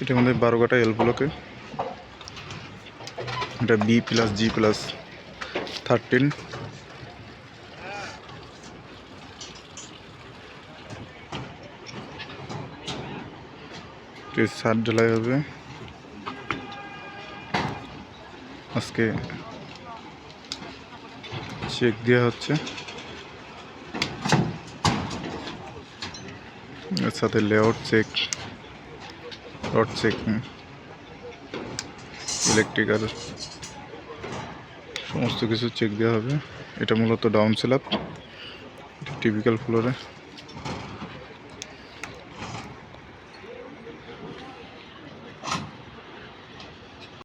এটা আমাদের 12 কাটা এল ব্লকে, এটা B+G+13। ছাদ ঢালাই হবে আজকে, চেক দেওয়া হচ্ছে, এর সাথে layout check, rod check, electrical সমস্ত কিছু চেক দেওয়া হবে। এটা মূলত ডাউন স্ল্যাব, টিপিক্যাল ফ্লোরে।